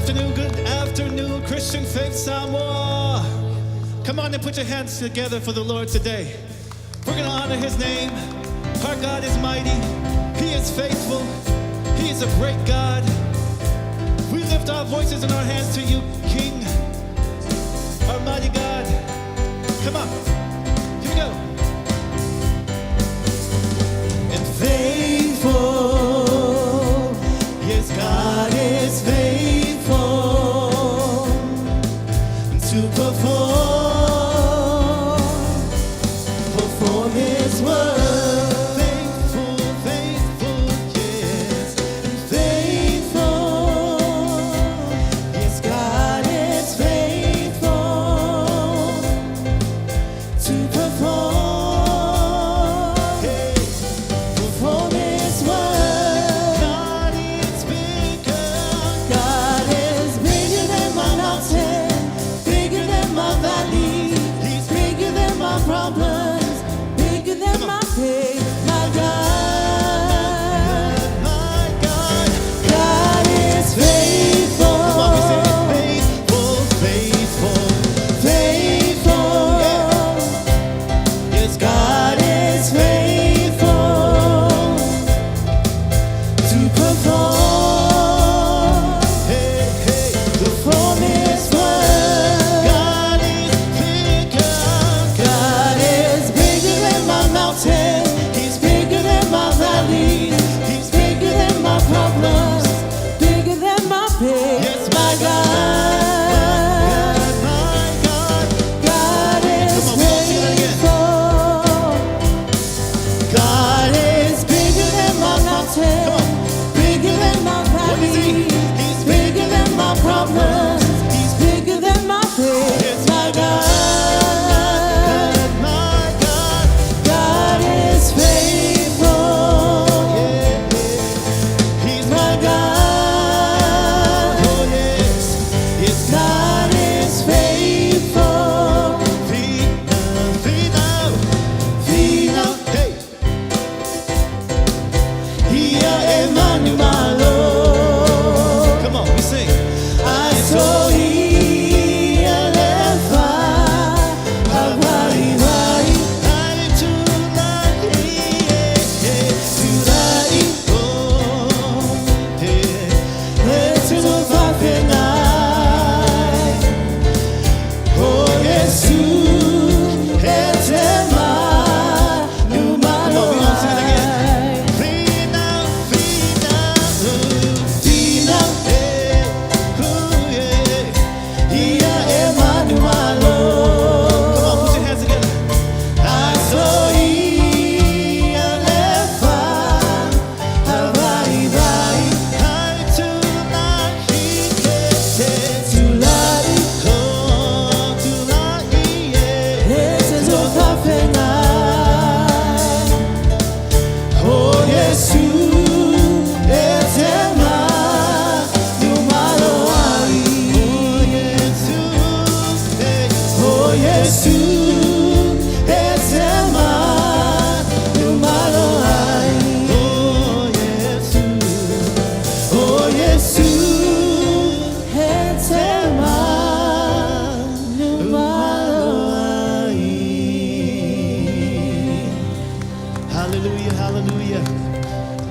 good afternoon, Christian Faith Samoa. Come on and put your hands together for the Lord today. We're going to honor His name. Our God is mighty. He is faithful. He is a great God. We lift our voices and our hands to you, King, our mighty God. Come on. Here we go. And faithful, yes, God is faithful to perform His word.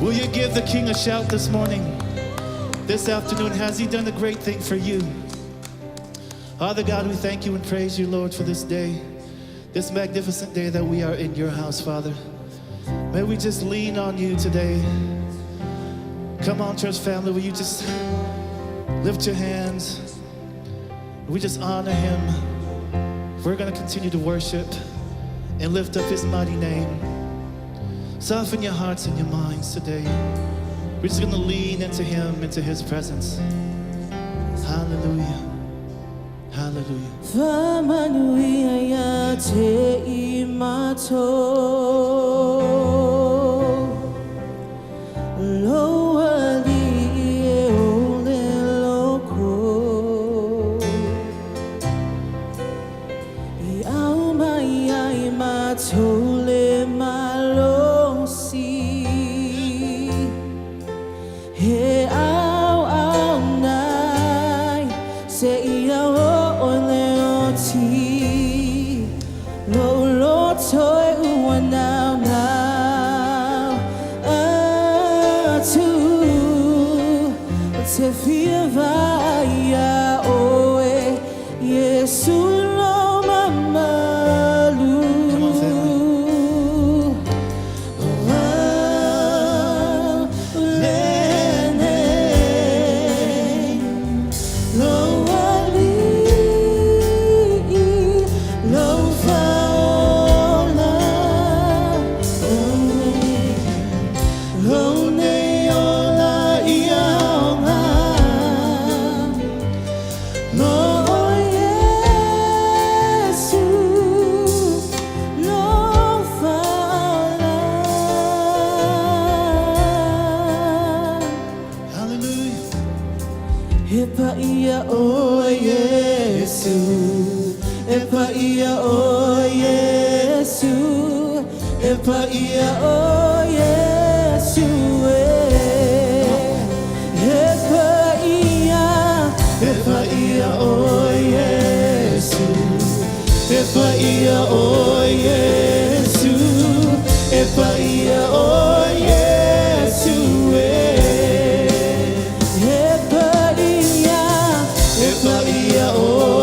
Will you give the King a shout this morning, this afternoon? Has He done a great thing for you? Father God, we thank you and praise you, Lord, for this day, this magnificent day that we are in your house, Father. May we just lean on you today. Come on, church family, will you just lift your hands? We just honor Him. We're going to continue to worship and lift up His mighty name. Soften your hearts and your minds today. We're just going to lean into Him, into His presence. Hallelujah. Hallelujah. Hey, ow, ow, now. Tefia oe Yesu no mamalu. Come on, family. Epa ia o Yesu, Epa ia o Yesu, Epa ia o Yesu, Epa ia o Yesu, Epa ia o Yesu, Epa ia o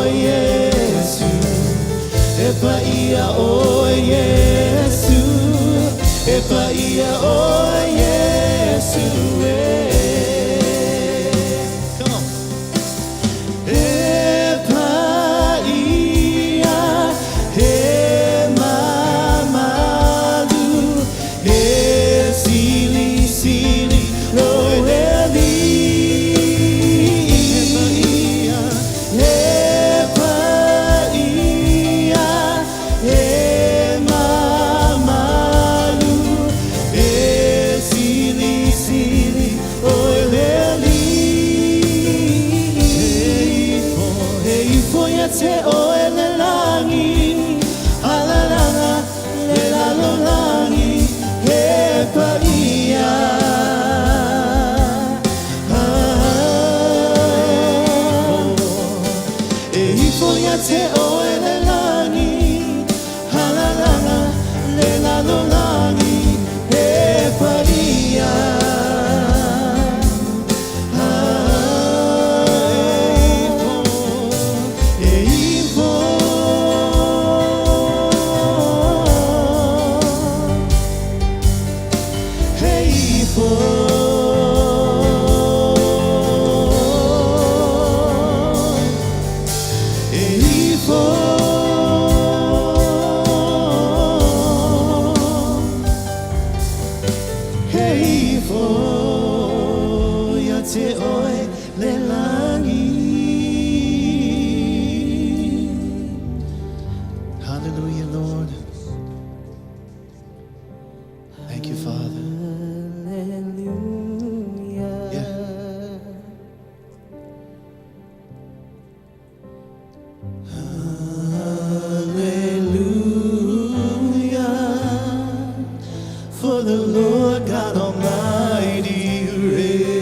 Yesu. Epa ia o Yesu, Epa ia o Yesu. Come on. Epa ia he mamalu, he sili sili roeli. Te oe le langi, alalanga, le lalo langi, epa ia. E ifoia te oe le langi, alalanga, le lalo langi, epa ia. Te oe le langi. Hallelujah, Lord. Thank you, Father. Hallelujah. Yeah. Hallelujah. For the Lord God Almighty reigns.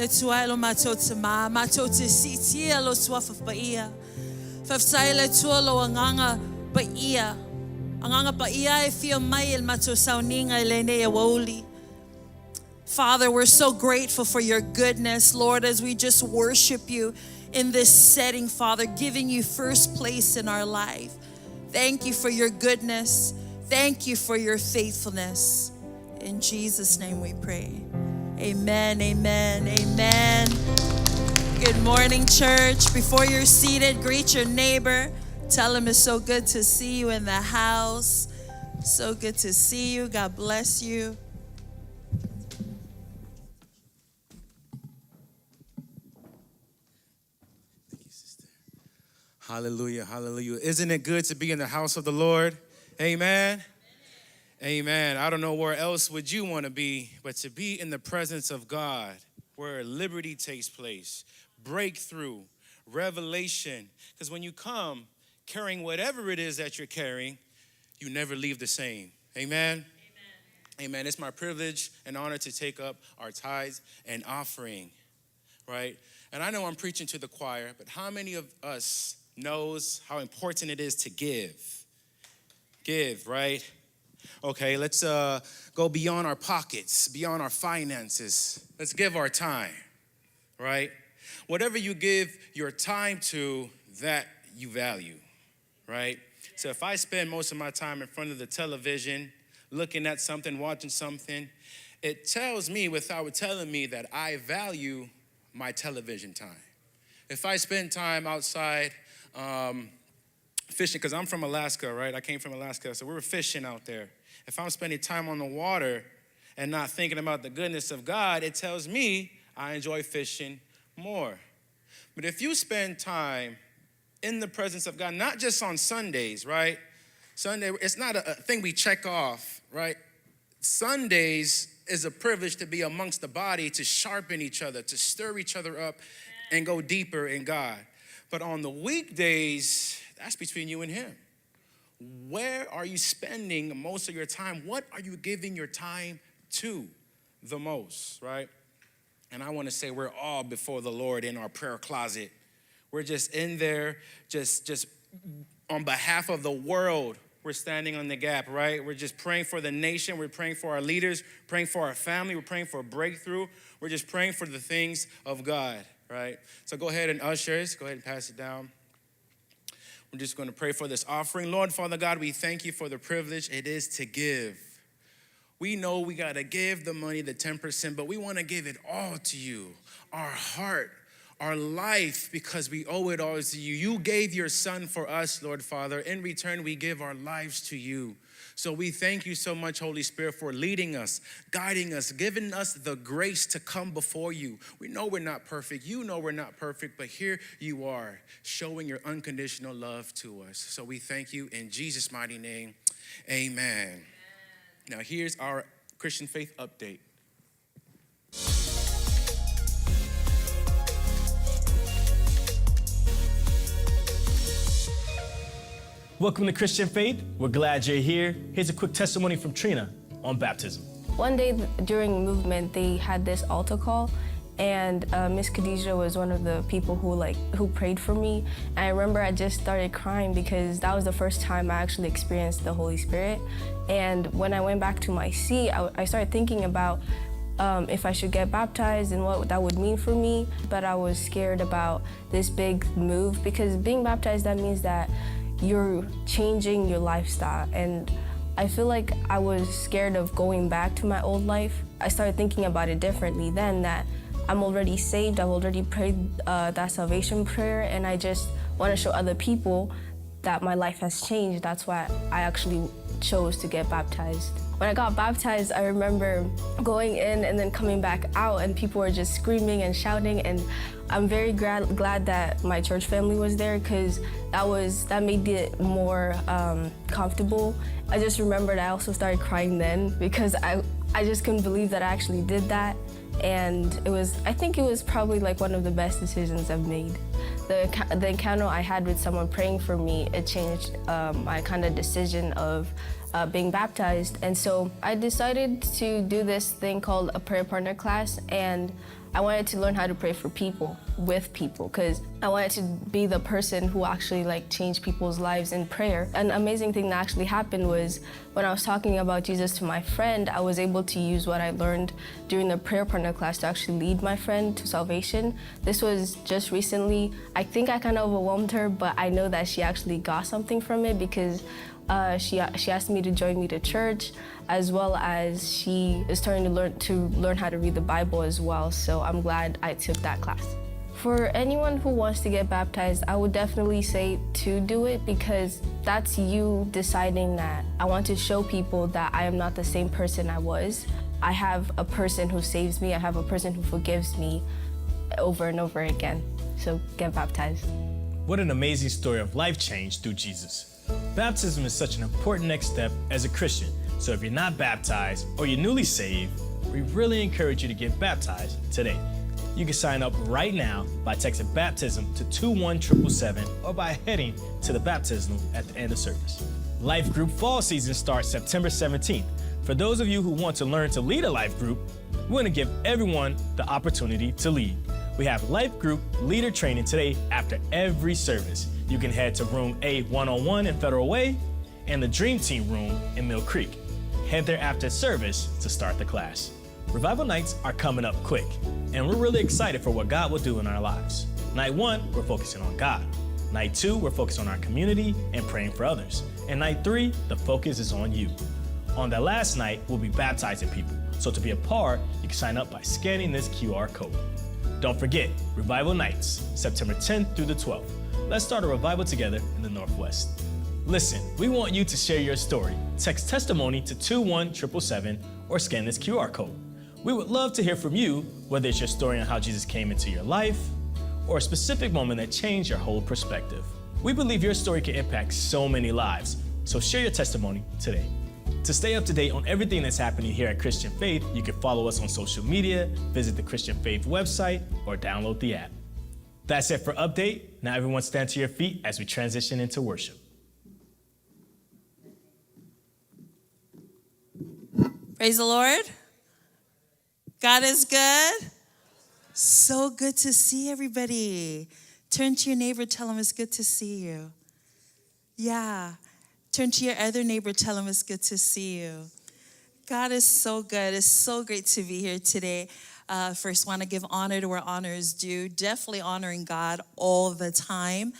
le tua lo mātou te mā, mātou te sitia lo suafa pa ia. Whaftai le tua lo anganga pa ia. Anganga pa ia e fia mai el mātou sauninga e lene e wauli. Father, we're so grateful for your goodness, Lord, as we just worship you in this setting, Father, giving you first place in our life. Thank you for your goodness. Thank you for your faithfulness. In Jesus' name we pray. Amen, amen, amen. Good morning, church. Before you're seated, greet your neighbor. Tell him it's so good to see you in the house. So good to see you. God bless you. Hallelujah, hallelujah. Isn't it good to be in the house of the Lord? Amen. Amen. I don't know where else would you want to be, but to be in the presence of God, where liberty takes place, breakthrough, revelation. Because when you come carrying whatever it is that you're carrying, you never leave the same. Amen. Amen. It's my privilege and honor to take up our tithes and offering, right? And I know I'm preaching to the choir, but how many of us knows how important it is to give? Give, right? Okay, let's go beyond our pockets, beyond our finances. Let's give our time, right? Whatever you give your time to, that you value, right? So if I spend most of my time in front of the television, looking at something, watching something, it tells me without telling me that I value my television time. If I spend time outside fishing, because I'm from Alaska, right? I came from Alaska, so we were fishing out there. If I'm spending time on the water and not thinking about the goodness of God, it tells me I enjoy fishing more. But if you spend time in the presence of God, not just on Sundays, right? Sunday, it's not a thing we check off, right? Sundays is a privilege to be amongst the body, to sharpen each other, to stir each other up and go deeper in God. But on the weekdays, that's between you and him. Where are you spending most of your time? What are you giving your time to the most, right? And I want to say we're all before the Lord in our prayer closet. We're just in there, just on behalf of the world. We're standing on the gap, right? We're just praying for the nation. We're praying for our leaders, praying for our family. We're praying for a breakthrough. We're just praying for the things of God, right? So go ahead and ushers, go ahead and pass it down. We're just going to pray for this offering. Lord, Father God, we thank you for the privilege it is to give. We know we got to give the money, the 10%, but we want to give it all to you, our heart, our life, because we owe it all to you. You gave your son for us, Lord Father. In return, we give our lives to you. So we thank you so much, Holy Spirit, for leading us, guiding us, giving us the grace to come before you. We know we're not perfect. You know we're not perfect, but here you are, showing your unconditional love to us. So we thank you in Jesus' mighty name. Amen. Now here's our Christian faith update. Welcome to Christian Faith. We're glad you're here. Here's a quick testimony from Trina on baptism. One day during movement, they had this altar call, and Miss Khadijah was one of the people who prayed for me. And I remember I just started crying because that was the first time I actually experienced the Holy Spirit. And when I went back to my seat, I started thinking about if I should get baptized and what that would mean for me. But I was scared about this big move, because being baptized, that means that you're changing your lifestyle. And I feel like I was scared of going back to my old life. I started thinking about it differently then, that I'm already saved, I've already prayed that salvation prayer, and I just want to show other people that my life has changed. That's why I actually chose to get baptized. When I got baptized, I remember going in and then coming back out, and people were just screaming and shouting, and I'm very glad that my church family was there, because that made it more comfortable. I just remembered I also started crying then, because I just couldn't believe that I actually did that. And I think it was probably like one of the best decisions I've made. The encounter I had with someone praying for me, it changed my kind of decision of being baptized. And so I decided to do this thing called a prayer partner class, and I wanted to learn how to pray for people, with people, because I wanted to be the person who actually like changed people's lives in prayer. An amazing thing that actually happened was when I was talking about Jesus to my friend, I was able to use what I learned during the prayer partner class to actually lead my friend to salvation. This was just recently. I think I kind of overwhelmed her, but I know that she actually got something from it because she asked me to join me to church, as well as she is starting to learn how to read the Bible as well. So I'm glad I took that class. For anyone who wants to get baptized, I would definitely say to do it because that's you deciding that I want to show people that I am not the same person I was. I have a person who saves me. I have a person who forgives me over and over again. So get baptized. What an amazing story of life change through Jesus. Baptism is such an important next step as a Christian. So if you're not baptized or you're newly saved, we really encourage you to get baptized today. You can sign up right now by texting baptism to 21777 or by heading to the baptismal at the end of service. Life Group Fall Season starts September 17th. For those of you who want to learn to lead a life group, we're going to give everyone the opportunity to lead. We have Life Group Leader Training today after every service. You can head to room A101 in Federal Way and the Dream Team room in Mill Creek. Head there after service to start the class. Revival nights are coming up quick, and we're really excited for what God will do in our lives. Night 1, we're focusing on God. Night 2, we're focused on our community and praying for others. And night 3, the focus is on you. On that last night, we'll be baptizing people. So to be a part, you can sign up by scanning this QR code. Don't forget, Revival Nights, September 10th through the 12th. Let's start a revival together in the Northwest. Listen, we want you to share your story. Text testimony to 21777 or scan this QR code. We would love to hear from you, whether it's your story on how Jesus came into your life or a specific moment that changed your whole perspective. We believe your story can impact so many lives, so share your testimony today. To stay up to date on everything that's happening here at Christian Faith, you can follow us on social media, visit the Christian Faith website, or download the app. That's it for Update. Now everyone stand to your feet as we transition into worship. Praise the Lord. God is good. So good to see everybody. Turn to your neighbor, tell him it's good to see you. Yeah. Turn to your other neighbor, tell him it's good to see you. God is so good. It's so great to be here today. First, want to give honor to where honor is due. Definitely honoring God all the time.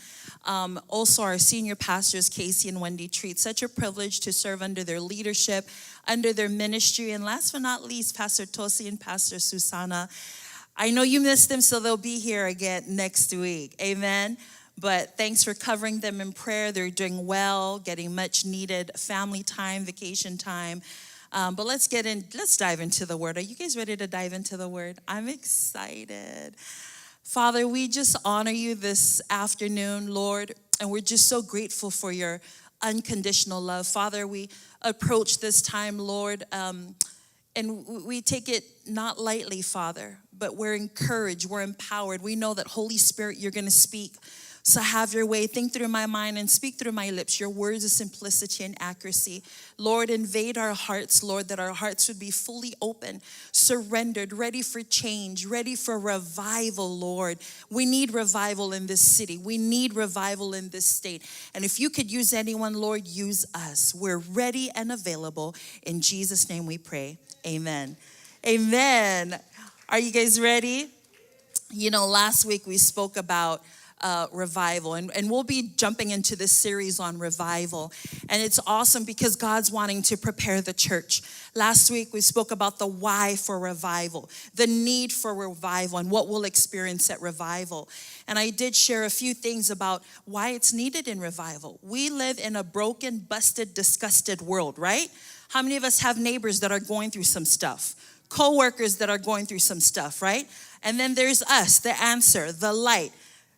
Also, our senior pastors, Casey and Wendy Treat, such a privilege to serve under their leadership, under their ministry. And last but not least, Pastor Tosi and Pastor Susana. I know you missed them, so they'll be here again next week. Amen. But thanks for covering them in prayer. They're doing well, getting much needed family time, vacation time. But let's dive into the word. Are you guys ready to dive into the word? I'm excited. Father, we just honor you this afternoon, Lord, and we're just so grateful for your unconditional love. Father, we approach this time, Lord, and we take it not lightly, Father, but we're encouraged, we're empowered. We know that, Holy Spirit, you're going to speak. So have your way. Think through my mind and speak through my lips your words of simplicity and accuracy. Lord, invade our hearts, Lord, that our hearts would be fully open, surrendered, ready for change, ready for revival, Lord. We need revival in this city. We need revival in this state. And if you could use anyone, Lord, use us. We're ready and available. In Jesus' name we pray. Amen. Amen. Are you guys ready? You know, last week we spoke about revival, and we'll be jumping into this series on revival, and it's awesome because God's wanting to prepare the church. Last week we spoke about the why for revival, the need for revival, and what we'll experience at revival. And I did share a few things about why it's needed in revival. We live in a broken, busted, disgusted world, right? How many of us have neighbors that are going through some stuff? Co-workers that are going through some stuff, right? And then there's us, the answer, the light,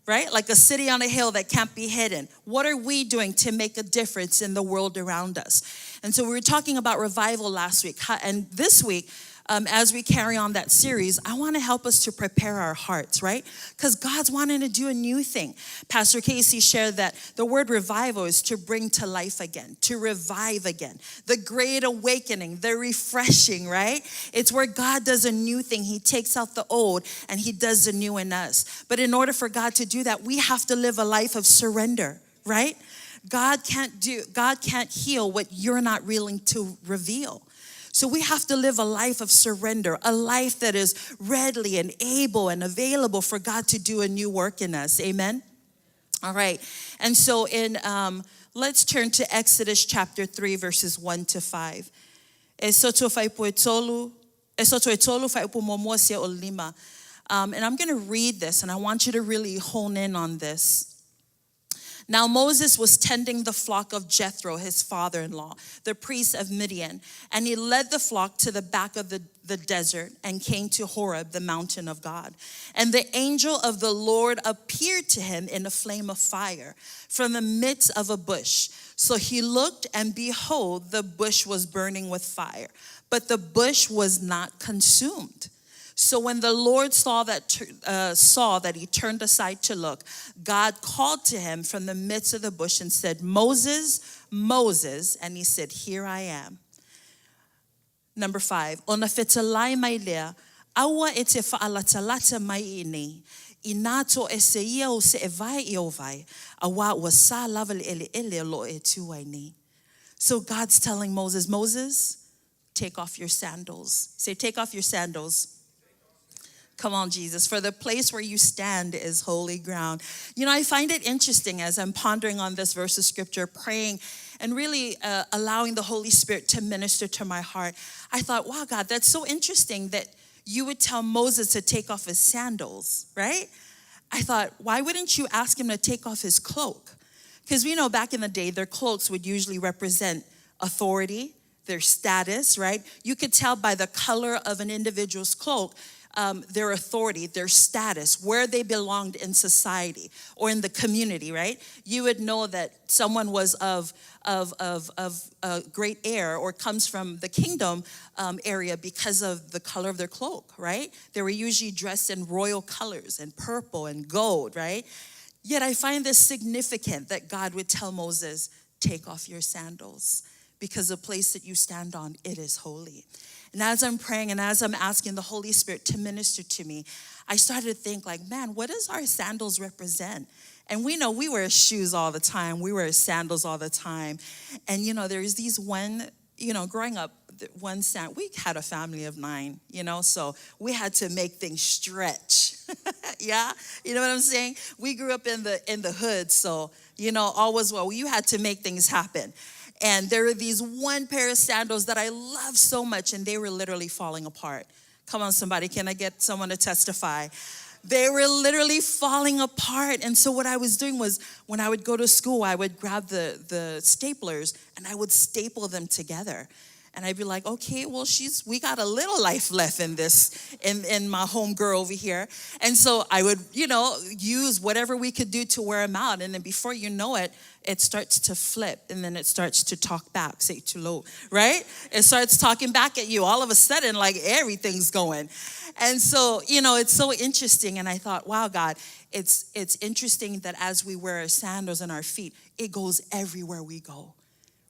right? Like a city on a hill that can't be hidden. What are we doing to make a difference in the world around us? And so we were talking about revival last week. And this week, as we carry on that series, I want to help us to prepare our hearts, right? Because God's wanting to do a new thing. Pastor Casey shared that the word revival is to bring to life again, to revive again. The great awakening, the refreshing, right? It's where God does a new thing. He takes out the old and he does the new in us. But in order for God to do that, we have to live a life of surrender, right? God can't heal what you're not willing to reveal. So we have to live a life of surrender, a life that is readily and able and available for God to do a new work in us. Amen? All right. And so let's turn to Exodus chapter 3, verses 1 to 5. And I'm going to read this, and I want you to really hone in on this. Now Moses was tending the flock of Jethro, his father-in-law, the priest of Midian, and he led the flock to the back of the desert and came to Horeb, the mountain of God. And the angel of the Lord appeared to him in a flame of fire from the midst of a bush. So he looked, and behold, the bush was burning with fire, but the bush was not consumed. So when the Lord saw that he turned aside to look, God called to him from the midst of the bush and said, Moses, Moses. And he said, here I am. Number 5. Ona fetalai mailea, awa ete faalatalata mai ini. Inato eseia o se evai iovai, awa wasa laval ele lo etuaini. So God's telling Moses, Moses, take off your sandals. Say, take off your sandals. Come on, Jesus, for the place where you stand is holy ground. You know, I find it interesting as I'm pondering on this verse of scripture, praying and really allowing the Holy Spirit to minister to my heart. I thought, wow, God, that's so interesting that you would tell Moses to take off his sandals, right? I thought, why wouldn't you ask him to take off his cloak? Because we know back in the day, their cloaks would usually represent authority, their status, right? You could tell by the color of an individual's cloak, their authority, their status, where they belonged in society or in the community, right? You would know that someone was of great heir or comes from the kingdom area because of the color of their cloak, right? They were usually dressed in royal colors and purple and gold, right? Yet I find this significant that God would tell Moses, take off your sandals because the place that you stand on, it is holy. And as I'm praying and as I'm asking the Holy Spirit to minister to me, I started to think like, man, what does our sandals represent? And we know we wear shoes all the time. We wear sandals all the time. And, you know, there's these growing up, we had a family of 9, so we had to make things stretch. Yeah, you know what I'm saying? We grew up in the hood, so, all was well. You had to make things happen. And there were these one pair of sandals that I love so much, and they were literally falling apart. Come on, somebody, can I get someone to testify? They were literally falling apart. And so what I was doing was when I would go to school, I would grab the staplers and I would staple them together. And I'd be like, okay, well, we got a little life left in this, in my home girl over here. And so I would, use whatever we could do to wear them out. And then before you know it, it starts to flip. And then it starts to talk back, say too low, right? It starts talking back at you. All of a sudden, like everything's going. And so, it's so interesting. And I thought, wow, God, it's interesting that as we wear our sandals on our feet, it goes everywhere we go,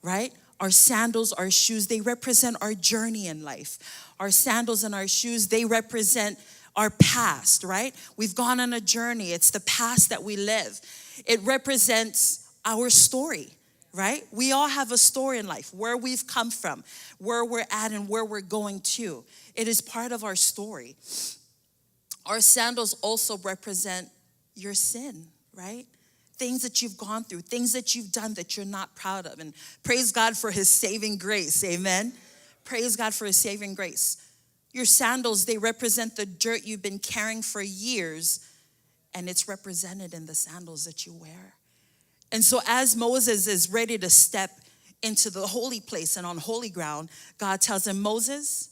right? Our sandals, our shoes, they represent our journey in life. Our sandals and our shoes, they represent our past, right? We've gone on a journey. It's the past that we live. It represents our story, right? We all have a story in life, where we've come from, where we're at, and where we're going to. It is part of our story. Our sandals also represent your sin, right? Things that you've gone through, things that you've done that you're not proud of. And praise God for his saving grace, amen? Praise God for his saving grace. Your sandals, they represent the dirt you've been carrying for years, and it's represented in the sandals that you wear. And so as Moses is ready to step into the holy place and on holy ground, God tells him, Moses,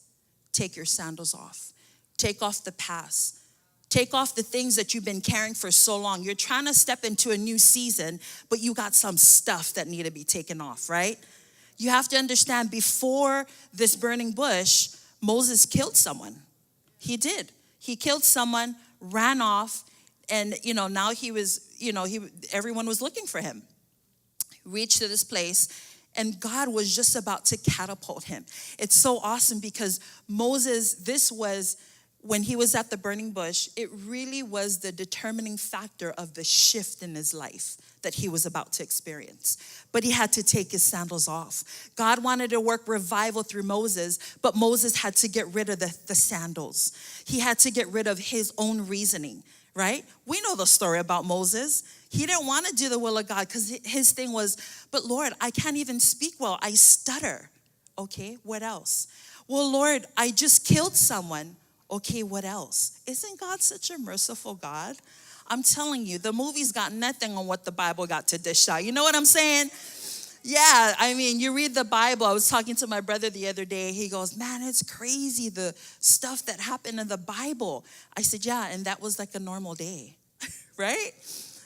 take your sandals off. Take off the past. Take off the things that you've been carrying for so long. You're trying to step into a new season, but you got some stuff that need to be taken off, right? You have to understand, before this burning bush, Moses killed someone. He did. He killed someone, ran off, and now he was, everyone was looking for him. Reached to this place, and God was just about to catapult him. It's so awesome because Moses, this was when he was at the burning bush, it really was the determining factor of the shift in his life that he was about to experience. But he had to take his sandals off. God wanted to work revival through Moses, but Moses had to get rid of the sandals. He had to get rid of his own reasoning, right? We know the story about Moses. He didn't want to do the will of God because his thing was, but Lord, I can't even speak well. I stutter. Okay, what else? Well, Lord, I just killed someone. Okay, what else? Isn't God such a merciful God? I'm telling you, the movie's got nothing on what the Bible got to dish out. You know what I'm saying? Yeah, I mean, you read the Bible. I was talking to my brother the other day. He goes, man, it's crazy, the stuff that happened in the Bible. I said, yeah, and that was like a normal day, right?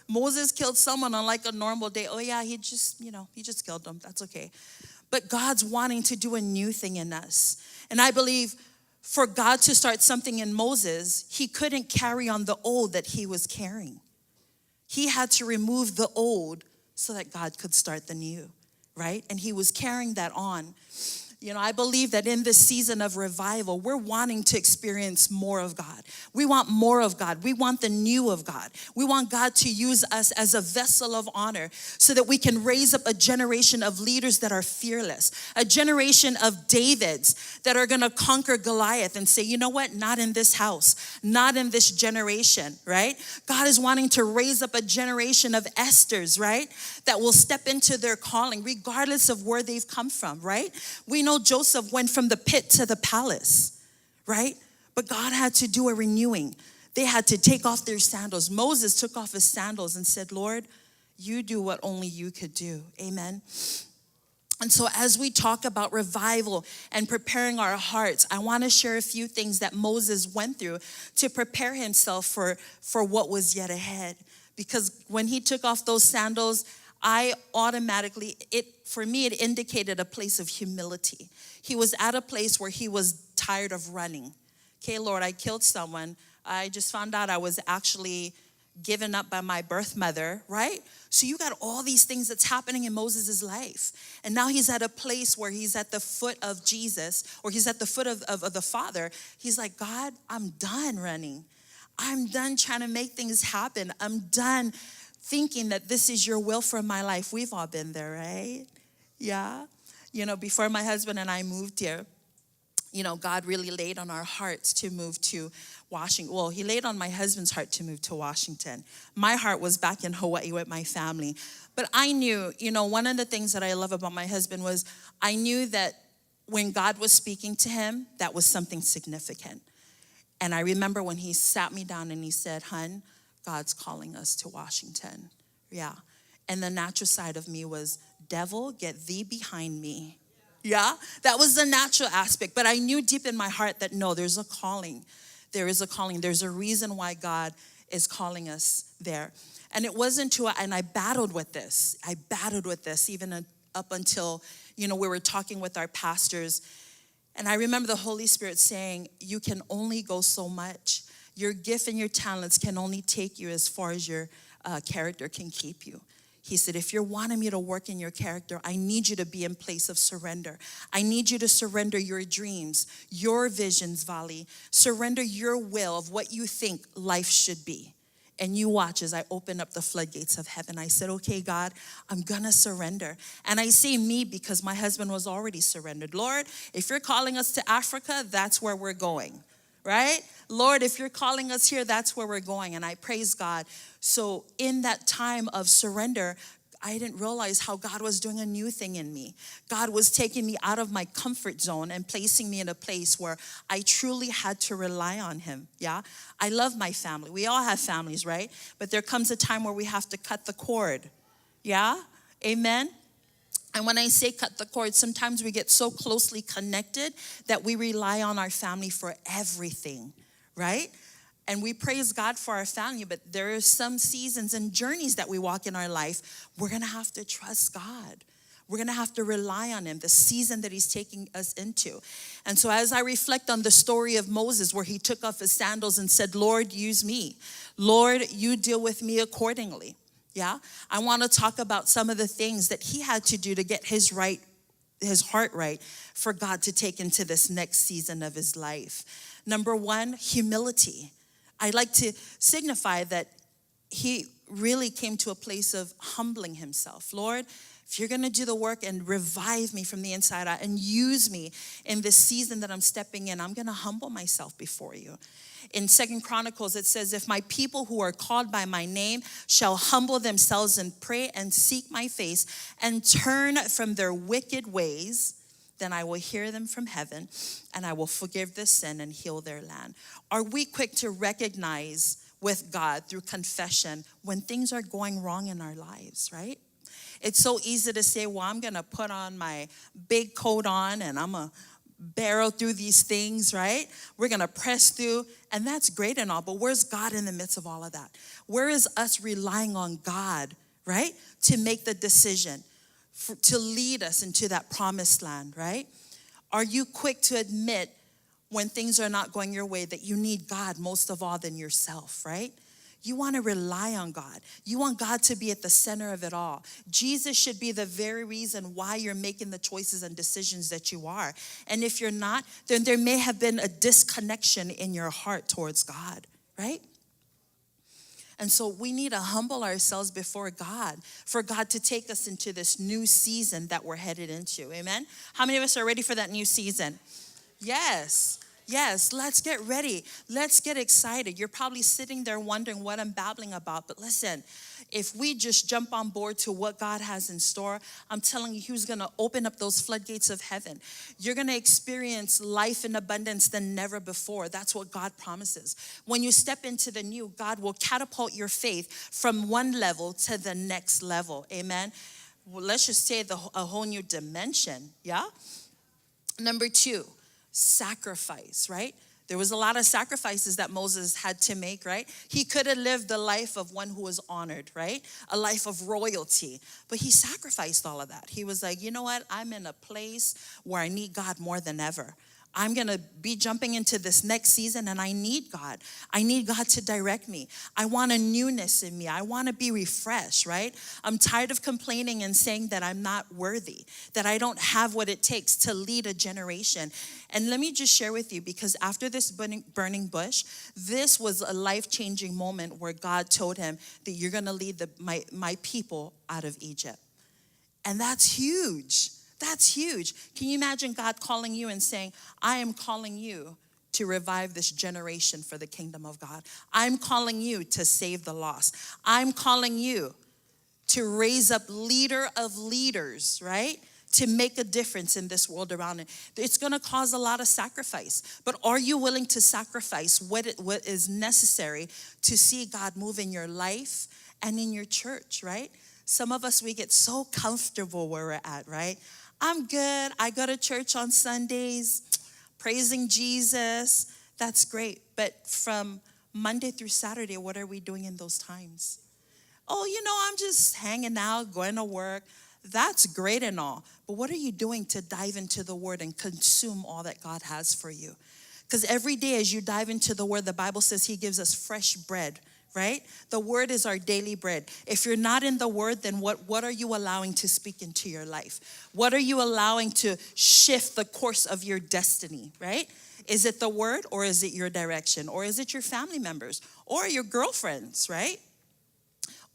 Moses killed someone on like a normal day. Oh yeah, he just killed them. That's okay. But God's wanting to do a new thing in us. And I believe for God to start something in Moses, he couldn't carry on the old that he was carrying. He had to remove the old so that God could start the new, right? And he was carrying that on. I believe that in this season of revival, we're wanting to experience more of God. We want more of God. We want the new of God. We want God to use us as a vessel of honor so that we can raise up a generation of leaders that are fearless, a generation of Davids that are going to conquer Goliath and say, you know what? Not in this house, not in this generation, right? God is wanting to raise up a generation of Esthers, right? That will step into their calling regardless of where they've come from, right? We know Joseph went from the pit to the palace, right? But God had to do a renewing. They had to take off their sandals. Moses took off his sandals and said, Lord, you do what only you could do. Amen. And so as we talk about revival and preparing our hearts, I want to share a few things that Moses went through to prepare himself for what was yet ahead. Because when he took off those sandals, for me, it indicated a place of humility. He was at a place where he was tired of running. Okay, Lord, I killed someone. I just found out I was actually given up by my birth mother, right? So you got all these things that's happening in Moses' life. And now he's at a place where he's at the foot of Jesus, or he's at the foot of the Father. He's like, God, I'm done running. I'm done trying to make things happen. I'm done thinking that this is your will for my life. We've all been there, right? Yeah. Before my husband and I moved here, God really laid on our hearts to move to Washington. Well, he laid on my husband's heart to move to Washington. My heart was back in Hawaii with my family. But I knew, one of the things that I love about my husband was I knew that when God was speaking to him, that was something significant. And I remember when he sat me down and he said, "Hun, God's calling us to Washington." Yeah. And the natural side of me was, devil, get thee behind me. Yeah. That was the natural aspect. But I knew deep in my heart that no, there's a calling. There is a calling. There's a reason why God is calling us there. And it wasn't and I battled with this. Even up until, we were talking with our pastors. And I remember the Holy Spirit saying, you can only go so much. Your gift and your talents can only take you as far as your character can keep you. He said, if you're wanting me to work in your character, I need you to be in place of surrender. I need you to surrender your dreams, your visions, Vali. Surrender your will of what you think life should be. And you watch as I open up the floodgates of heaven. I said, okay, God, I'm going to surrender. And I say me because my husband was already surrendered. Lord, if you're calling us to Africa, that's where we're going, right? Lord, if you're calling us here, that's where we're going. And I praise God. So in that time of surrender, I didn't realize how God was doing a new thing in me. God was taking me out of my comfort zone and placing me in a place where I truly had to rely on him, yeah? I love my family. We all have families, right? But there comes a time where we have to cut the cord, yeah? Amen? And when I say cut the cord, sometimes we get so closely connected that we rely on our family for everything, right? And we praise God for our family, but there are some seasons and journeys that we walk in our life. We're going to have to trust God. We're going to have to rely on him, the season that he's taking us into. And so as I reflect on the story of Moses, where he took off his sandals and said, Lord, use me. Lord, you deal with me accordingly. Yeah, I want to talk about some of the things that he had to do to get his heart right for God to take into this next season of his life. Number one, humility. I like to signify that he really came to a place of humbling himself. Lord, if you're going to do the work and revive me from the inside out and use me in this season that I'm stepping in, I'm going to humble myself before you. In 2 Chronicles, it says, if my people who are called by my name shall humble themselves and pray and seek my face and turn from their wicked ways, then I will hear them from heaven and I will forgive their sin and heal their land. Are we quick to recognize with God through confession when things are going wrong in our lives, right? It's so easy to say, well, I'm going to put on my big coat on and I'm going to barrel through these things, right? We're going to press through, and that's great and all, but where's God in the midst of all of that? Where is us relying on God, right, to make the decision, to lead us into that promised land, right? Are you quick to admit when things are not going your way that you need God most of all than yourself, right? You want to rely on God. You want God to be at the center of it all. Jesus should be the very reason why you're making the choices and decisions that you are. And if you're not, then there may have been a disconnection in your heart towards God, right? And so we need to humble ourselves before God for God to take us into this new season that we're headed into. Amen? How many of us are ready for that new season? Yes. Yes, let's get ready. Let's get excited. You're probably sitting there wondering what I'm babbling about. But listen, if we just jump on board to what God has in store, I'm telling you, He's going to open up those floodgates of heaven. You're going to experience life in abundance than never before. That's what God promises. When you step into the new, God will catapult your faith from one level to the next level. Amen. Well, let's just say a whole new dimension. Yeah. Number two, sacrifice, right? There was a lot of sacrifices that Moses had to make, right? He could have lived the life of one who was honored, right? A life of royalty, but he sacrificed all of that. He was like, you know what? I'm in a place where I need God more than ever. I'm going to be jumping into this next season and I need God. I need God to direct me. I want a newness in me. I want to be refreshed, right? I'm tired of complaining and saying that I'm not worthy, that I don't have what it takes to lead a generation. And let me just share with you, because after this burning bush, this was a life-changing moment where God told him that you're going to lead my people out of Egypt. And that's huge. That's huge. Can you imagine God calling you and saying, I am calling you to revive this generation for the kingdom of God. I'm calling you to save the lost. I'm calling you to raise up leader of leaders, right? To make a difference in this world around it. It's going to cause a lot of sacrifice. But are you willing to sacrifice what is necessary to see God move in your life and in your church, right? Some of us, we get so comfortable where we're at, right? I'm good. I go to church on Sundays, praising Jesus. That's great. But from Monday through Saturday, what are we doing in those times? Oh, I'm just hanging out, going to work. That's great and all. But what are you doing to dive into the Word and consume all that God has for you? Because every day as you dive into the Word, the Bible says He gives us fresh bread, right? The Word is our daily bread. If you're not in the Word, then what are you allowing to speak into your life? What are you allowing to shift the course of your destiny, right? Is it the Word, or is it your direction? Or is it your family members? Or your girlfriends, right?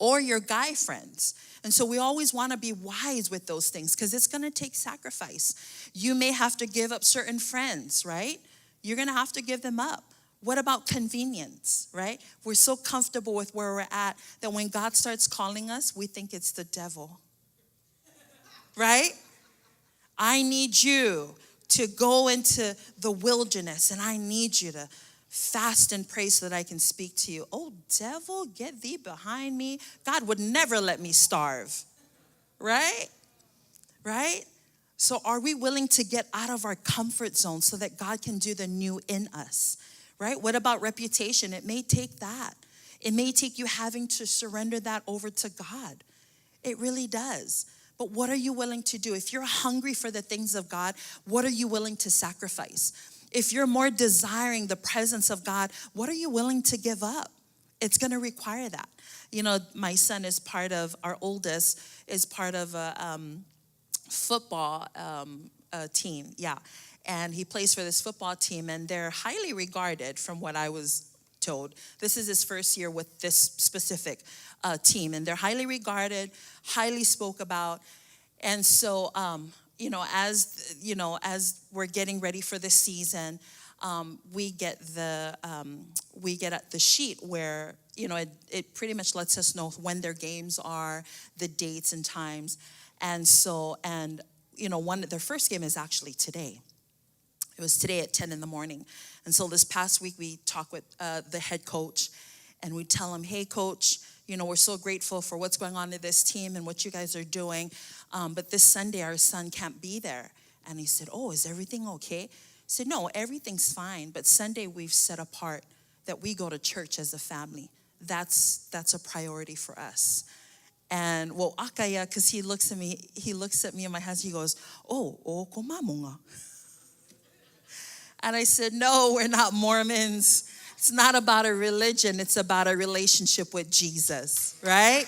Or your guy friends? And so we always want to be wise with those things, because it's going to take sacrifice. You may have to give up certain friends, right? You're going to have to give them up. What about convenience, right? We're so comfortable with where we're at that when God starts calling us, we think it's the devil, right? I need you to go into the wilderness, and I need you to fast and pray so that I can speak to you. Oh, devil, get thee behind me. God would never let me starve, right? Right? So are we willing to get out of our comfort zone so that God can do the new in us? Right? What about reputation? It may take that. It may take you having to surrender that over to God. It really does. But what are you willing to do? If you're hungry for the things of God, what are you willing to sacrifice? If you're more desiring the presence of God, what are you willing to give up? It's going to require that. You know, my son is part of, our oldest is part of a football team. Yeah. And he plays for this football team, and they're highly regarded from what I was told. This is his first year with this specific team, and they're highly regarded, highly spoke about. And so, as we're getting ready for this season, we get at the sheet where, it pretty much lets us know when their games are, the dates and times. And so, their first game is actually today. It was today at 10 in the morning. And so this past week, we talked with the head coach, and we tell him, hey, coach, we're so grateful for what's going on in this team and what you guys are doing. But this Sunday, our son can't be there. And he said, oh, is everything okay? I said, no, everything's fine. But Sunday, we've set apart that we go to church as a family. That's a priority for us. And Akaya, because he looks at me and my husband, he goes, oh, kumamunga. And I said, no, we're not Mormons. It's not about a religion. It's about a relationship with Jesus, right?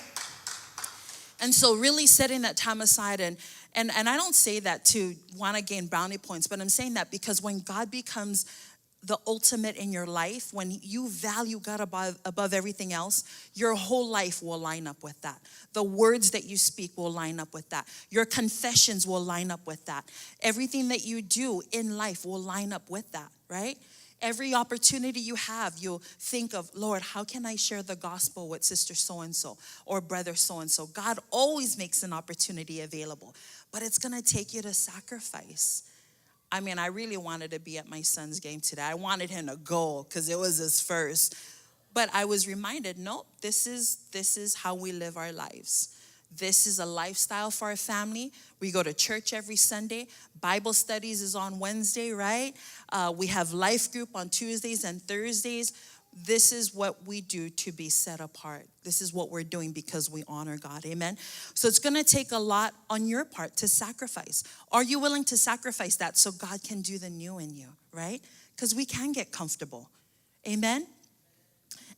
And so really setting that time aside, and I don't say that to want to gain brownie points, but I'm saying that because when God becomes the ultimate in your life, when you value God above everything else, your whole life will line up with that. The words that you speak will line up with that. Your confessions will line up with that. Everything that you do in life will line up with that, right? Every opportunity you have, you'll think of, Lord, how can I share the gospel with sister so-and-so or brother so-and-so? God always makes an opportunity available, but it's going to take you to sacrifice. I mean, I really wanted to be at my son's game today. I wanted him to go because it was his first. But I was reminded, nope, this is how we live our lives. This is a lifestyle for our family. We go to church every Sunday. Bible studies is on Wednesday, right? We have life group on Tuesdays and Thursdays. This is what we do to be set apart. This is what we're doing because we honor God. Amen. So it's going to take a lot on your part to sacrifice. Are you willing to sacrifice that so God can do the new in you, right? Because we can get comfortable. Amen.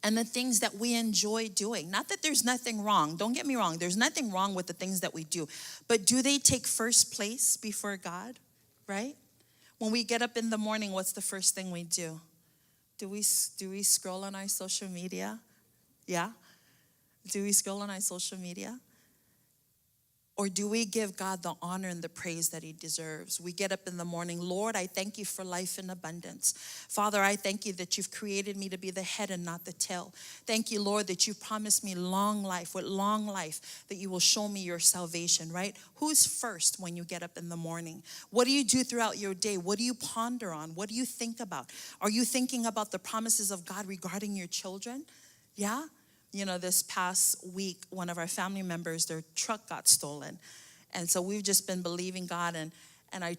And the things that we enjoy doing. Not that there's nothing wrong. Don't get me wrong. There's nothing wrong with the things that we do. But do they take first place before God, right? When we get up in the morning, what's the first thing we do? Do we scroll on our social media? Yeah? Do we scroll on our social media? Or do we give God the honor and the praise that he deserves? We get up in the morning, Lord, I thank you for life in abundance. Father, I thank you that you've created me to be the head and not the tail. Thank you, Lord, that you promised me long life, with long life, that you will show me your salvation, right? Who's first when you get up in the morning? What do you do throughout your day? What do you ponder on? What do you think about? Are you thinking about the promises of God regarding your children? Yeah? This past week, one of our family members, their truck got stolen. And so we've just been believing God. And I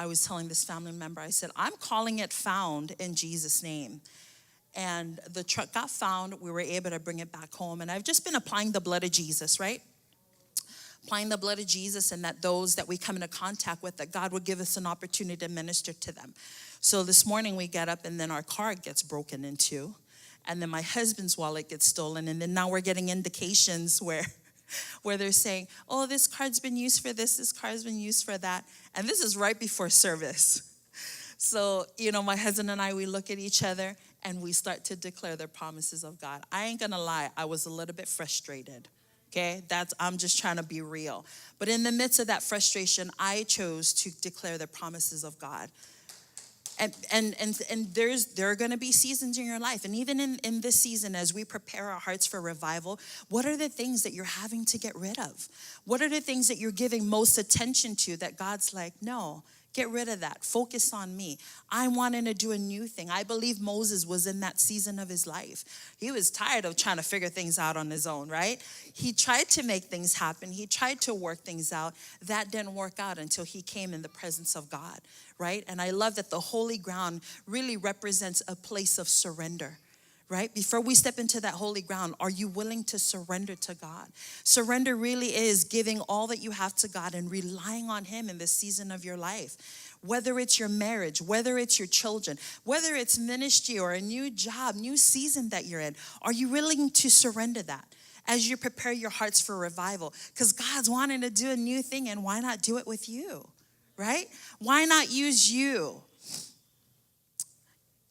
was telling this family member, I said, I'm calling it found in Jesus' name. And the truck got found. We were able to bring it back home. And I've just been applying the blood of Jesus, right? Applying the blood of Jesus, and that those that we come into contact with, that God would give us an opportunity to minister to them. So this morning we get up, and then our car gets broken into. And then my husband's wallet gets stolen. And then now we're getting indications where they're saying, oh, this card's been used for this card's been used for that. And this is right before service. So, my husband and I, we look at each other and we start to declare the promises of God. I ain't gonna lie, I was a little bit frustrated. Okay, I'm just trying to be real. But in the midst of that frustration, I chose to declare the promises of God. And there are going to be seasons in your life. And even in this season, as we prepare our hearts for revival, what are the things that you're having to get rid of? What are the things that you're giving most attention to that God's like, no, get rid of that. Focus on me. I'm wanting to do a new thing. I believe Moses was in that season of his life. He was tired of trying to figure things out on his own, right? He tried to make things happen. He tried to work things out. That didn't work out until he came in the presence of God, right? And I love that the holy ground really represents a place of surrender, right? Before we step into that holy ground, are you willing to surrender to God? Surrender really is giving all that you have to God and relying on Him in this season of your life. Whether it's your marriage, whether it's your children, whether it's ministry or a new job, new season that you're in, are you willing to surrender that as you prepare your hearts for revival? Because God's wanting to do a new thing, and why not do it with you, right? Why not use you?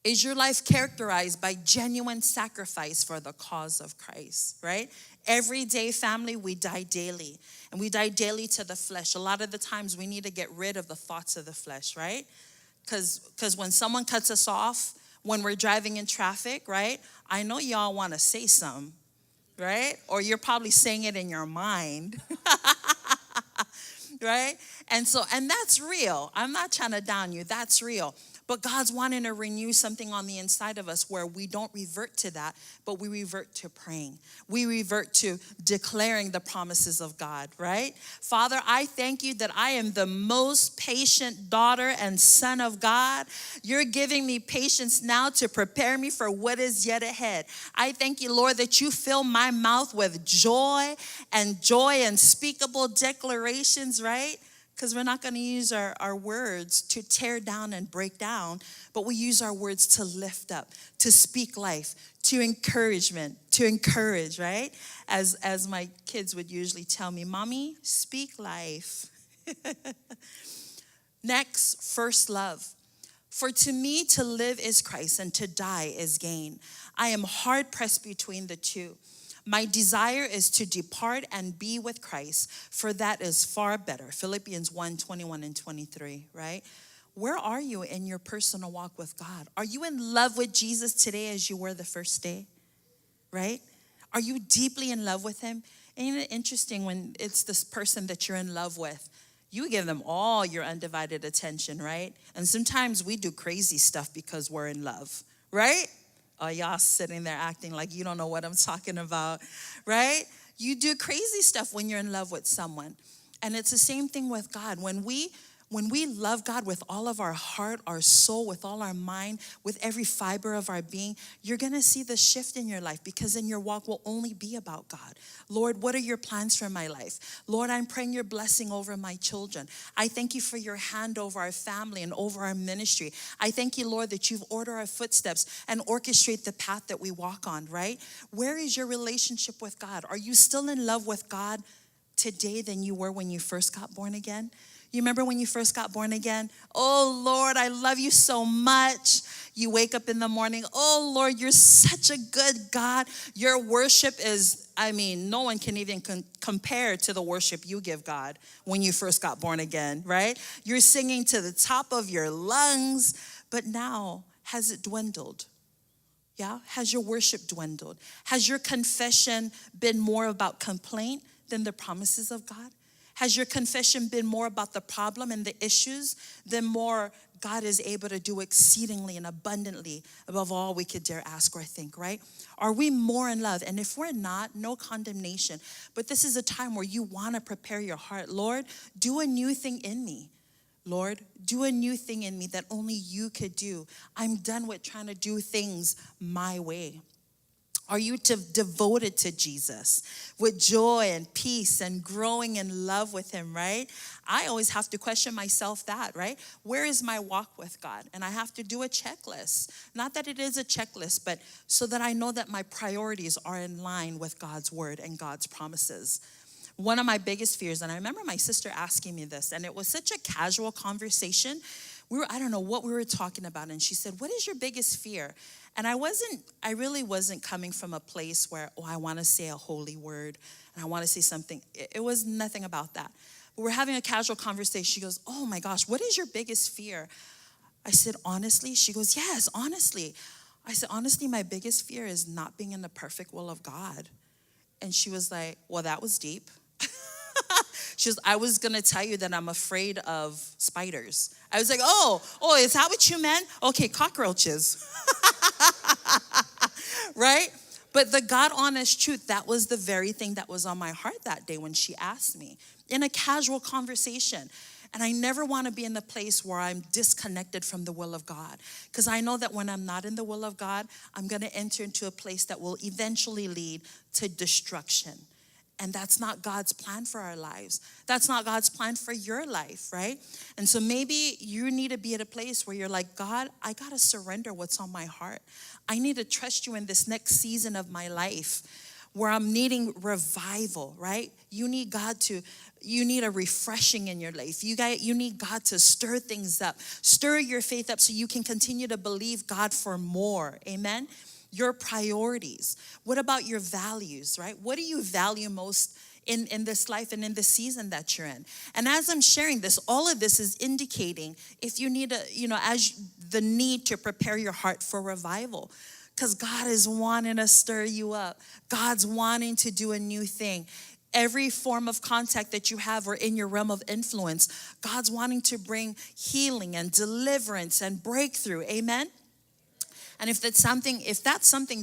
Is your life characterized by genuine sacrifice for the cause of Christ, right? Every day, family, we die daily. And we die daily to the flesh. A lot of the times we need to get rid of the thoughts of the flesh, right? Because when someone cuts us off, when we're driving in traffic, right? I know y'all want to say something, right? Or you're probably saying it in your mind. Right? And that's real. I'm not trying to down you. That's real. But God's wanting to renew something on the inside of us where we don't revert to that, but we revert to praying. We revert to declaring the promises of God, right? Father, I thank you that I am the most patient daughter and son of God. You're giving me patience now to prepare me for what is yet ahead. I thank you, Lord, that you fill my mouth with joy and unspeakable declarations, right? Because we're not going to use our words to tear down and break down, but we use our words to lift up, to speak life, to encourage, right? As my kids would usually tell me, Mommy, speak life. Next, first love. For to me to live is Christ and to die is gain. I am hard pressed between the two. My desire is to depart and be with Christ, for that is far better. Philippians 1:21 and 23, right? Where are you in your personal walk with God? Are you in love with Jesus today as you were the first day, right? Are you deeply in love with Him? Ain't it interesting when it's this person that you're in love with? You give them all your undivided attention, right? And sometimes we do crazy stuff because we're in love, right? Oh, y'all sitting there acting like you don't know what I'm talking about, right? You do crazy stuff when you're in love with someone. And it's the same thing with God. When we love God with all of our heart, our soul, with all our mind, with every fiber of our being, you're going to see the shift in your life, because then your walk will only be about God. Lord, what are your plans for my life? Lord, I'm praying your blessing over my children. I thank you for your hand over our family and over our ministry. I thank you, Lord, that you've ordered our footsteps and orchestrate the path that we walk on, right? Where is your relationship with God? Are you still in love with God today than you were when you first got born again? You remember when you first got born again? Oh, Lord, I love you so much. You wake up in the morning. Oh, Lord, you're such a good God. Your worship is, no one can even compare to the worship you give God when you first got born again, right? You're singing to the top of your lungs. But now, has it dwindled? Yeah? Has your worship dwindled? Has your confession been more about complaint than the promises of God? Has your confession been more about the problem and the issues than more God is able to do exceedingly and abundantly above all we could dare ask or think, right? Are we more in love? And if we're not, no condemnation. But this is a time where you want to prepare your heart. Lord, do a new thing in me. Lord, do a new thing in me that only you could do. I'm done with trying to do things my way. Are you devoted to Jesus with joy and peace and growing in love with Him, right? I always have to question myself that, right? Where is my walk with God? And I have to do a checklist. Not that it is a checklist, but so that I know that my priorities are in line with God's word and God's promises. One of my biggest fears, and I remember my sister asking me this, and it was such a casual conversation. I don't know what we were talking about, and she said, what is your biggest fear? And I really wasn't coming from a place where, I want to say a holy word and I want to say something. It was nothing about that. But we're having a casual conversation. She goes, oh my gosh, what is your biggest fear? I said, honestly? She goes, yes, honestly. I said, honestly, my biggest fear is not being in the perfect will of God. And she was like, well, that was deep. She goes, I was going to tell you that I'm afraid of spiders. I was like, oh, is that what you meant? Okay, cockroaches. Right? But the God honest truth, that was the very thing that was on my heart that day when she asked me in a casual conversation. And I never want to be in the place where I'm disconnected from the will of God. Because I know that when I'm not in the will of God, I'm going to enter into a place that will eventually lead to destruction. And that's not God's plan for our lives. That's not God's plan for your life, right? And so maybe you need to be at a place where you're like, God, I got to surrender what's on my heart. I need to trust you in this next season of my life where I'm needing revival, right? You need a refreshing in your life. You need God to stir things up, stir your faith up so you can continue to believe God for more, amen? Your priorities. What about your values, right? What do you value most in this life and in the season that you're in? And as I'm sharing this, all of this is indicating if you need the need to prepare your heart for revival. Because God is wanting to stir you up. God's wanting to do a new thing. Every form of contact that you have or in your realm of influence, God's wanting to bring healing and deliverance and breakthrough. Amen? And if that's something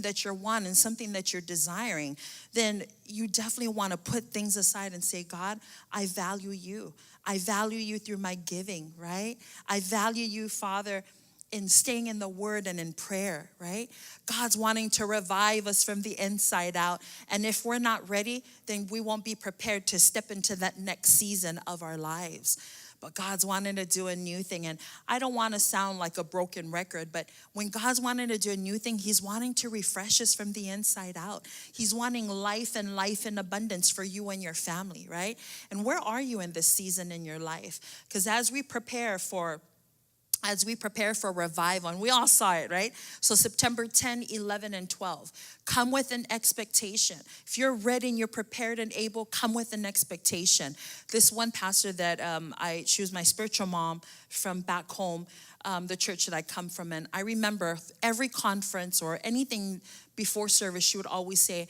that you're wanting, something that you're desiring, then you definitely want to put things aside and say, God, I value you. I value you through my giving, right? I value you, Father, in staying in the word and in prayer, right? God's wanting to revive us from the inside out. And if we're not ready, then we won't be prepared to step into that next season of our lives. But God's wanting to do a new thing. And I don't want to sound like a broken record, but when God's wanting to do a new thing, he's wanting to refresh us from the inside out. He's wanting life and life in abundance for you and your family, right? And where are you in this season in your life? Because as we prepare for revival, and we all saw it, right? So September 10, 11, and 12. Come with an expectation. If you're ready and you're prepared and able, come with an expectation. This one pastor that she was my spiritual mom from back home, the church that I come from. And I remember every conference or anything before service, she would always say,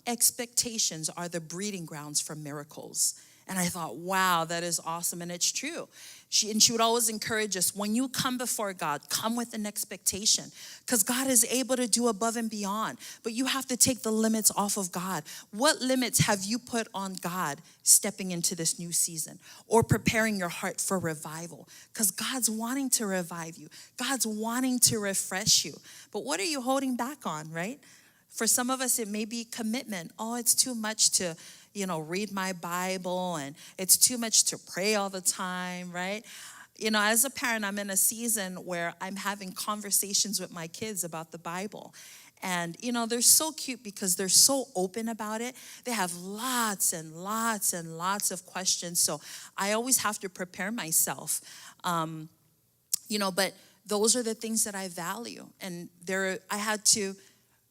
expectations are the breeding grounds for miracles. And I thought, wow, that is awesome. And it's true. She would always encourage us, when you come before God, come with an expectation. Because God is able to do above and beyond. But you have to take the limits off of God. What limits have you put on God stepping into this new season? Or preparing your heart for revival? Because God's wanting to revive you. God's wanting to refresh you. But what are you holding back on, right? For some of us, it may be commitment. Oh, it's too much to read my Bible, and it's too much to pray all the time, right? As a parent, I'm in a season where I'm having conversations with my kids about the Bible. And, they're so cute because they're so open about it. They have lots and lots and lots of questions. So I always have to prepare myself, but those are the things that I value. And I had to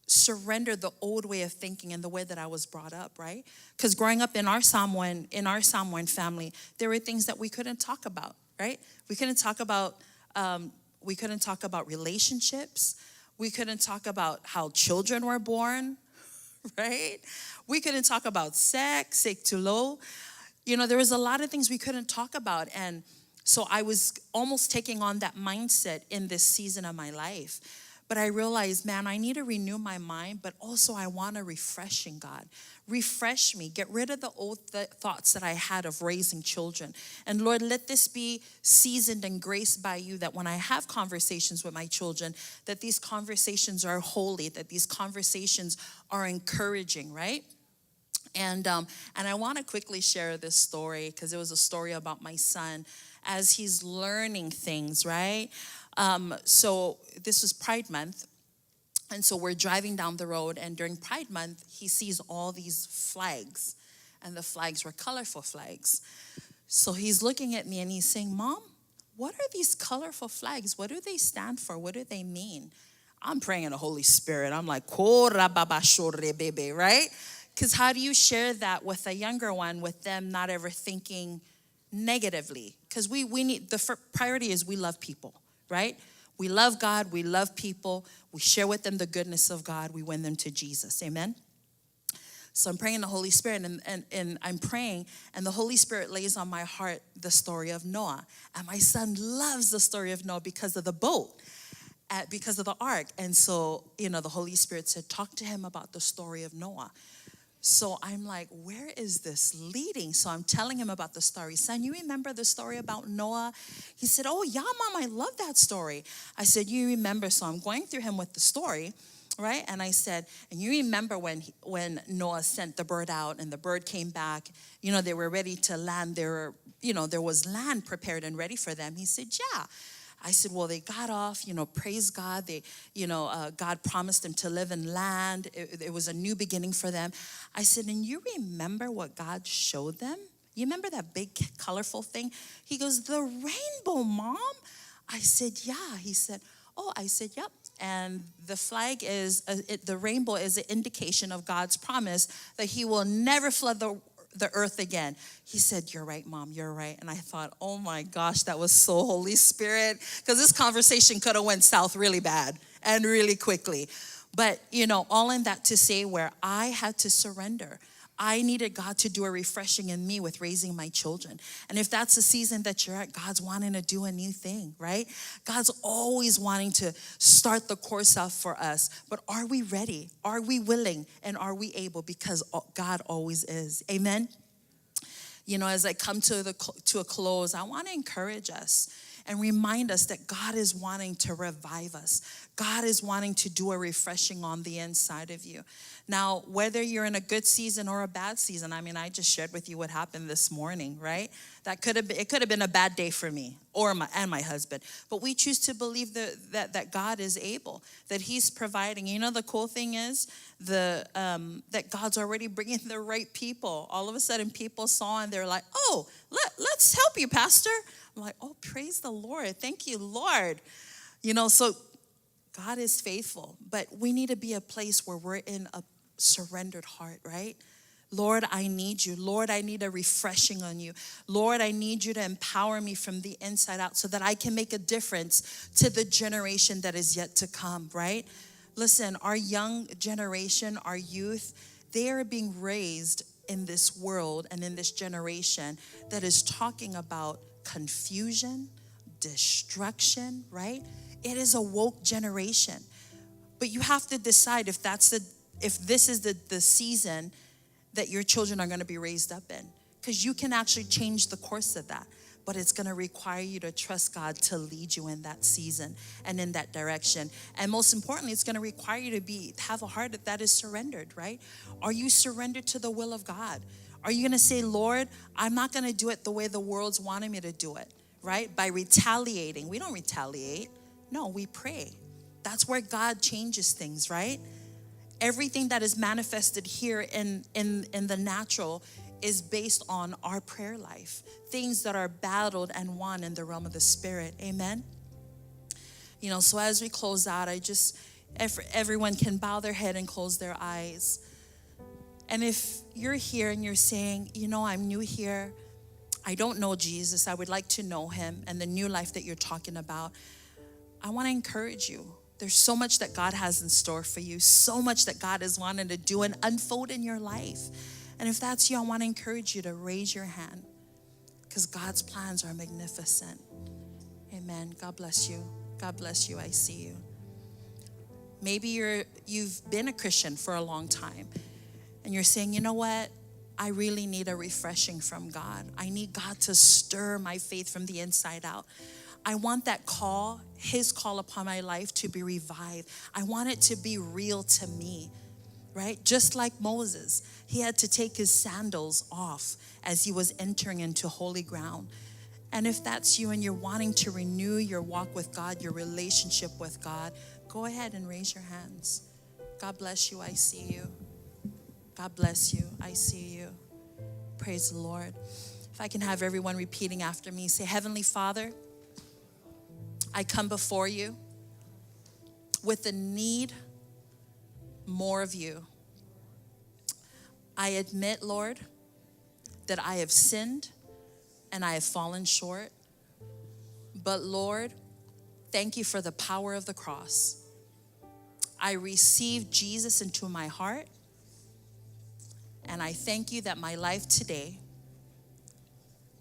surrender the old way of thinking and the way that I was brought up, right? Because growing up in our Samoan family, there were things that we couldn't talk about, right? We couldn't talk about relationships. We couldn't talk about how children were born, right? We couldn't talk about sex, sektulo. There was a lot of things we couldn't talk about. And so I was almost taking on that mindset in this season of my life. But I realized, man, I need to renew my mind, but also I want a refreshing, God. Refresh me. Get rid of the old thoughts that I had of raising children. And Lord, let this be seasoned and graced by you, that when I have conversations with my children, that these conversations are holy, that these conversations are encouraging, right? And I want to quickly share this story because it was a story about my son as he's learning things, right? So this was Pride Month. And so we're driving down the road, and during Pride Month, he sees all these flags, and the flags were colorful flags. So he's looking at me and he's saying, Mom, what are these colorful flags? What do they stand for? What do they mean? I'm praying in the Holy Spirit. I'm like, right? Because how do you share that with a younger one, with them not ever thinking negatively? Because we need, the priority is we love people, right? We love God, we love people, we share with them the goodness of God, we win them to Jesus, amen? So I'm praying in the Holy Spirit, and I'm praying, and the Holy Spirit lays on my heart the story of Noah. And my son loves the story of Noah because of the boat, because of the ark. And so, the Holy Spirit said, talk to him about the story of Noah. So I'm like, where is this leading? So I'm telling him about the story. Son, you remember the story about Noah? He said, oh, yeah, Mom, I love that story. I said, you remember? So I'm going through him with the story, right? And I said, and you remember when Noah sent the bird out and the bird came back, they were ready to land. There was land prepared and ready for them. He said, yeah. I said, well, they got off, praise God. They, God promised them to live in land. It was a new beginning for them. I said, and you remember what God showed them? You remember that big, colorful thing? He goes, the rainbow, Mom. I said, yeah. He said, oh, I said, yep. And the flag is, the rainbow is an indication of God's promise that he will never flood the earth again. He said, you're right, Mom, you're right. And I thought, oh my gosh, that was so Holy Spirit, because this conversation could have went south really bad and really quickly. But, all in that to say where I had to surrender. I needed God to do a refreshing in me with raising my children. And if that's the season that you're at, God's wanting to do a new thing, right? God's always wanting to start the course off for us. But are we ready? Are we willing? And are we able? Because God always is. Amen? As I come to a close, I want to encourage us and remind us that God is wanting to revive us. God is wanting to do a refreshing on the inside of you. Now, whether you're in a good season or a bad season, I just shared with you what happened this morning, right? It could have been a bad day for me and my husband. But we choose to believe that God is able, that he's providing. The cool thing is that God's already bringing the right people. All of a sudden, people saw and they're like, oh, let's help you, Pastor. I'm like, oh, praise the Lord. Thank you, Lord. So God is faithful, but we need to be a place where we're in a surrendered heart, right? Lord, I need you. Lord, I need a refreshing on you. Lord, I need you to empower me from the inside out so that I can make a difference to the generation that is yet to come, right? Listen, our young generation, our youth, they are being raised in this world and in this generation that is talking about confusion, destruction, right? It is a woke generation. But you have to decide if this is the season that your children are going to be raised up in. Because you can actually change the course of that. But it's going to require you to trust God to lead you in that season and in that direction. And most importantly, it's going to require you to have a heart that is surrendered, right? Are you surrendered to the will of God? Are you going to say, Lord, I'm not going to do it the way the world's wanting me to do it, right? By retaliating. We don't retaliate. No, we pray. That's where God changes things, right? Everything that is manifested here in the natural is based on our prayer life. Things that are battled and won in the realm of the spirit. Amen? So as we close out, everyone can bow their head and close their eyes. And if you're here and you're saying, I'm new here, I don't know Jesus, I would like to know him and the new life that you're talking about, I want to encourage you. There's so much that God has in store for you, so much that God is wanting to do and unfold in your life. And if that's you, I want to encourage you to raise your hand because God's plans are magnificent. Amen. God bless you. God bless you. I see you. Maybe you've been a Christian for a long time and you're saying, you know what? I really need a refreshing from God. I need God to stir my faith from the inside out. I want that call, his call upon my life to be revived. I want it to be real to me, right? Just like Moses, he had to take his sandals off as he was entering into holy ground. And if that's you and you're wanting to renew your walk with God, your relationship with God, go ahead and raise your hands. God bless you. I see you. God bless you. I see you. Praise the Lord. If I can have everyone repeating after me, say, Heavenly Father, I come before you with the need more of you. I admit, Lord, that I have sinned and I have fallen short. But Lord, thank you for the power of the cross. I receive Jesus into my heart. And I thank you that my life today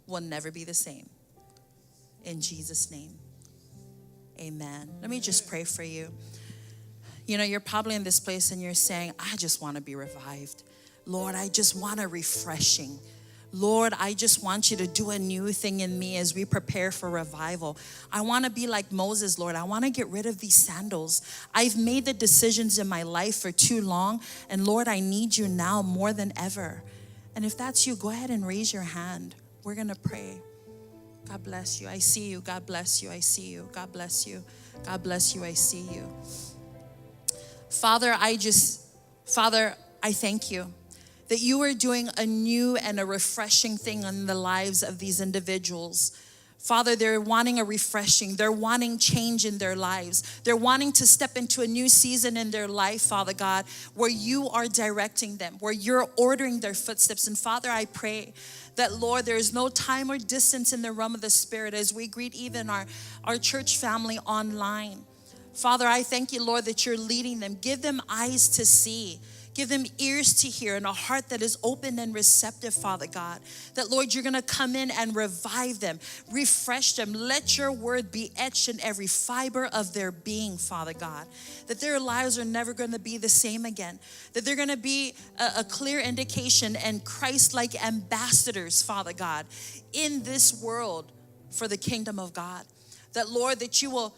will never be the same. In Jesus' name. Amen. Let me just pray for you. You're probably in this place and you're saying, I just want to be revived. Lord, I just want a refreshing. Lord, I just want you to do a new thing in me as we prepare for revival. I want to be like Moses, Lord. I want to get rid of these sandals. I've made the decisions in my life for too long, and Lord, I need you now more than ever. And if that's you, go ahead and raise your hand. We're going to pray. God bless you. I see you. God bless you. I see you. God bless you. God bless you. I see you. Father, I thank you that you are doing a new and a refreshing thing in the lives of these individuals. Father, they're wanting a refreshing. They're wanting change in their lives. They're wanting to step into a new season in their life, Father God, where you are directing them, where you're ordering their footsteps. And Father, I pray that, Lord, there is no time or distance in the realm of the Spirit as we greet even our church family online. Father, I thank you, Lord, that you're leading them. Give them eyes to see. Give them ears to hear and a heart that is open and receptive, Father God. That, Lord, you're going to come in and revive them, refresh them. Let your word be etched in every fiber of their being, Father God. That their lives are never going to be the same again. That they're going to be a clear indication and Christ-like ambassadors, Father God, in this world for the kingdom of God. That, Lord, that you will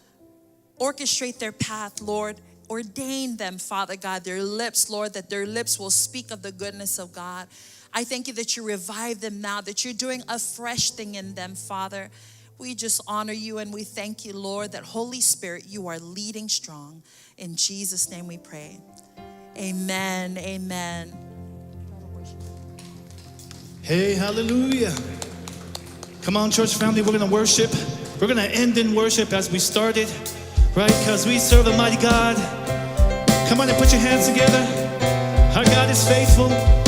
orchestrate their path, Lord. Ordain them, Father God, their lips, Lord, that their lips will speak of the goodness of God. I thank you that you revive them now, that you're doing a fresh thing in them, Father. We just honor you and we thank you, Lord, that Holy Spirit, you are leading strong. In Jesus' name we pray. Amen, amen. Hey, hallelujah. Come on, church family, we're going to worship. We're going to end in worship as we started. Right, because we serve a mighty God. Come on and put your hands together. Our God is faithful.